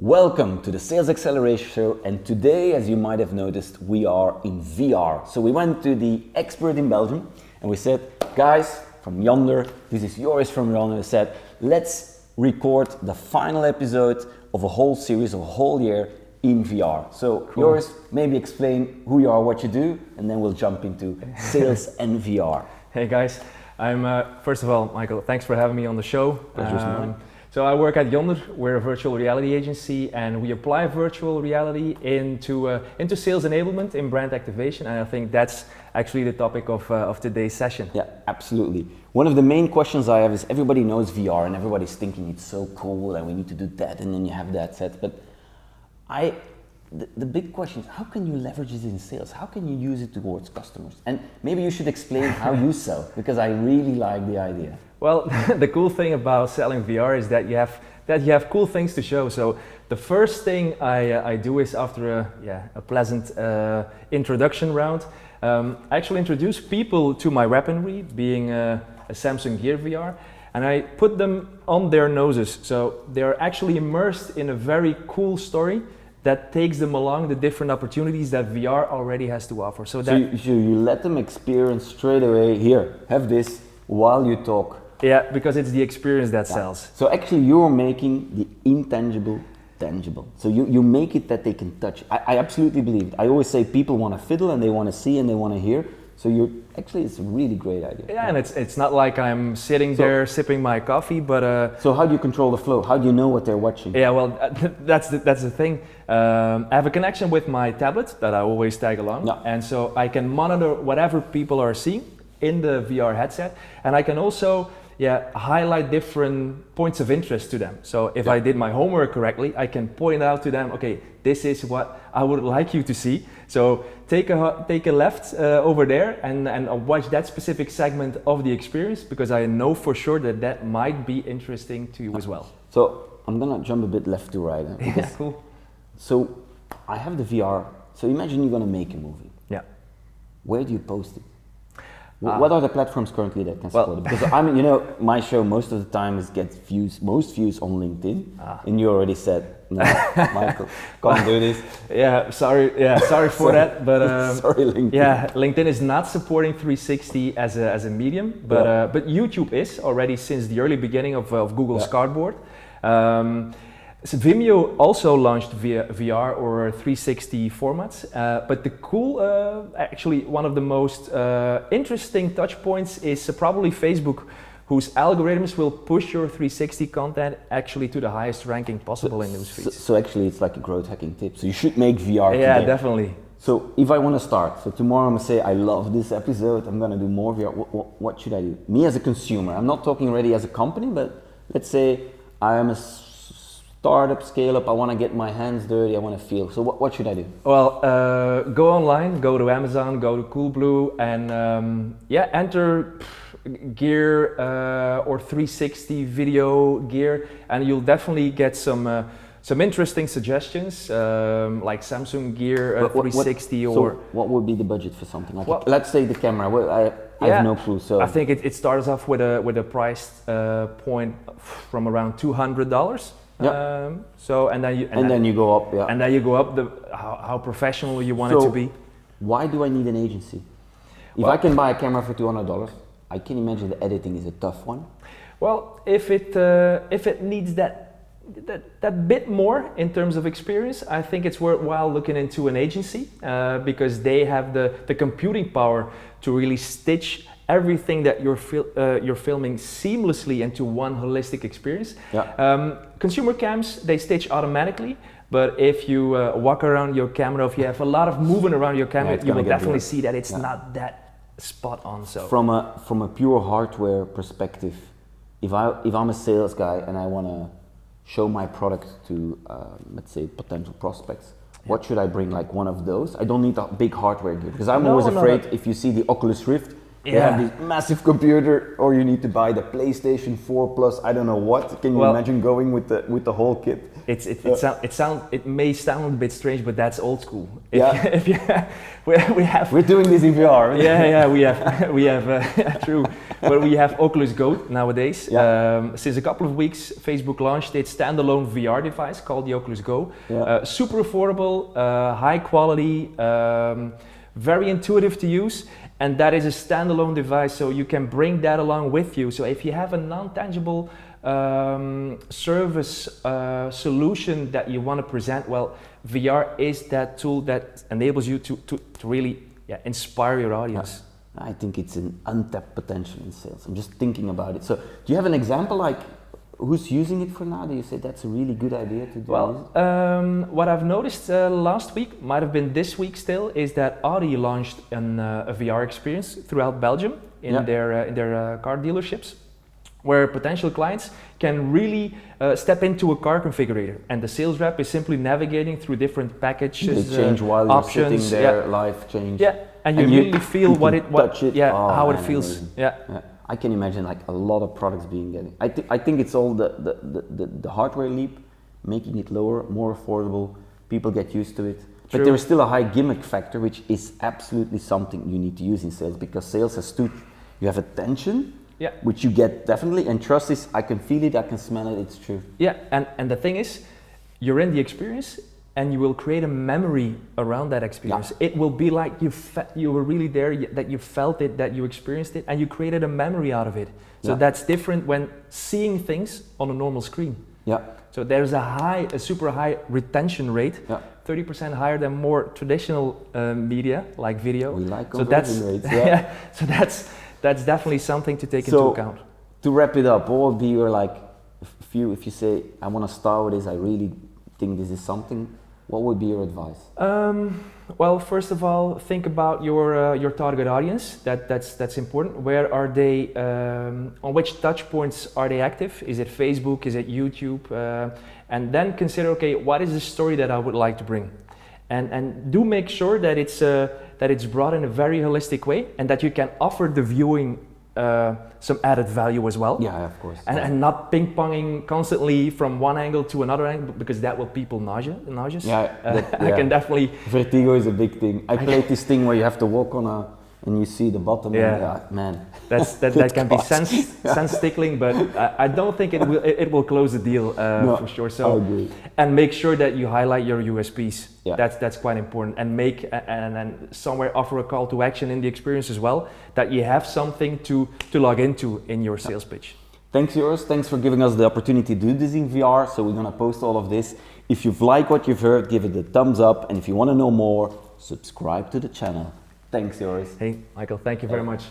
Welcome to the Sales Acceleration Show, and today, as you might have noticed, we are in VR. So we went to the expert in Belgium and we said, guys from YONDR, this is Joris from YONDR, said, let's record the final episode of a whole series of a whole year in VR. So cool. Joris, maybe explain who you are, what you do, and then we'll jump into sales and VR. Hey guys, I'm first of all, Michael, thanks for having me on the show. So I work at YONDR. We're a virtual reality agency, and we apply virtual reality into sales enablement in brand activation. And I think that's actually the topic of today's session. Yeah, absolutely. One of the main questions I have is everybody knows VR, and everybody's thinking it's so cool, and we need to do that, and then you have that set. But the big question is, how can you leverage it in sales? How can you use it towards customers? And maybe you should explain how you sell, because I really like the idea. Well, the cool thing about selling VR is that you have cool things to show. So the first thing I do is, after a pleasant introduction round, I actually introduce people to my weaponry, being a Samsung Gear VR, and I put them on their noses. So they're actually immersed in a very cool story that takes them along the different opportunities that VR already has to offer. So you let them experience straight away, here, have this, while you talk. Yeah, because it's the experience that sells. So actually you're making the intangible tangible. So you make it that they can touch. I absolutely believe it. I always say people want to fiddle and they want to see and they want to hear. So it's a really great idea. Yeah, and it's not like I'm sitting there sipping my coffee, but... So how do you control the flow? How do you know what they're watching? Yeah, well, that's the thing. I have a connection with my tablet that I always tag along. Yeah. And so I can monitor whatever people are seeing in the VR headset. And I can also highlight different points of interest to them. So if I did my homework correctly, I can point out to them, okay, this is what I would like you to see. So take a left over there and watch that specific segment of the experience, because I know for sure that might be interesting to you as well. So I'm gonna jump a bit left to right. Yeah, cool. So I have the VR. So imagine you're gonna make a movie. Yeah. Where do you post it? What are the platforms currently that can support it? Because my show most of the time gets most views on LinkedIn, and you already said, no, Michael, can't do this. Sorry for that, but sorry, LinkedIn. Yeah, LinkedIn is not supporting 360 as a medium, but YouTube is already since the early beginning of Google's Cardboard. So Vimeo also launched VR or 360 formats, but the cool, actually one of the most interesting touch points is probably Facebook, whose algorithms will push your 360 content actually to the highest ranking possible in newsfeeds. So actually it's like a growth hacking tip. So you should make VR today. Yeah, definitely. So if I want to start, so tomorrow I'm going to say, I love this episode, I'm going to do more VR, what should I do? Me as a consumer, I'm not talking already as a company, but let's say I am a startup, scale up, I want to get my hands dirty, I want to feel. So what should I do? Well, go online, go to Amazon, go to Coolblue, and enter gear or 360 video gear, and you'll definitely get some interesting suggestions, like Samsung Gear 360 So what would be the budget for something like that? Let's say the camera. I have no clue. So I think it starts off with a price point from around $200. Yeah. Then you go up. Yeah. And then you go up how professional you want it to be. Why do I need an agency? If I can buy a camera for $200, I can imagine the editing is a tough one. Well, if it needs that bit more in terms of experience, I think it's worthwhile looking into an agency, because they have the computing power to really stitch everything that you're filming seamlessly into one holistic experience. Yeah. Consumer cams, they stitch automatically, but if you walk around your camera, if you have a lot of movement around your camera, you will definitely see that it's not that spot on. So from a pure hardware perspective, if I'm a sales guy and I want to show my product to let's say potential prospects, what should I bring? Like one of those? I don't need a big hardware gear, because I'm always afraid if you see the Oculus Rift, They have this massive computer, or you need to buy the PlayStation 4 Plus. I don't know what. Can you imagine going with the whole kit? It may sound a bit strange, but that's old school. We're doing this in VR. We have true. But we have Oculus Go nowadays. Since a couple of weeks, Facebook launched its standalone VR device called the Oculus Go. Super affordable, high quality, very intuitive to use. And that is a standalone device, so you can bring that along with you. So if you have a non-tangible service solution that you want to present, well, VR is that tool that enables you to really inspire your audience. I think it's an untapped potential in sales. I'm just thinking about it. So do you have an example, like who's using it for now? Do you say that's a really good idea to do? Well, what I've noticed last week, might have been this week still, is that Audi launched a VR experience throughout Belgium in their car dealerships, where potential clients can really step into a car configurator, and the sales rep is simply navigating through different packages, they change while options, you're sitting there, live change. And you really feel how it feels. I can imagine like a lot of products being getting. I think it's all the hardware leap, making it lower, more affordable. People get used to it. But there is still a high gimmick factor, which is absolutely something you need to use in sales, because sales has stood. You have attention, which you get definitely, and trust is, I can feel it, I can smell it, it's true. Yeah, and the thing is, you're in the experience, and you will create a memory around that experience. It will be like you were really there, that you felt it, that you experienced it, and you created a memory out of it. So that's different when seeing things on a normal screen. So there's a super high retention rate, 30% higher than more traditional media like video. We like conversion rates. So that's definitely something to take into account. To wrap it up, what would be your if you say I want to start with this, I really think this is something. What would be your advice? Well, first of all, think about your target audience. That's important. Where are they? On which touch points are they active? Is it Facebook? Is it YouTube? And then consider, okay, what is the story that I would like to bring? And do make sure that it's brought in a very holistic way, and that you can offer the viewing some added value as well. Yeah, of course. And not ping-ponging constantly from one angle to another angle, because that will people nauseous. I can definitely... Vertigo is a big thing. I played this thing where you have to walk on and you see the bottom. Man. That can be sense tickling, but I don't think it will close the deal for sure. So, I agree. And make sure that you highlight your USPs. That's quite important, and and somewhere offer a call to action in the experience as well, that you have something to log into in your sales pitch. Thanks, Joris. Thanks for giving us the opportunity to do this in VR. So we're gonna post all of this. If you've liked what you've heard, give it a thumbs up, and if you want to know more, subscribe to the channel. Thanks, Joris. Hey, Michael, thank you very much.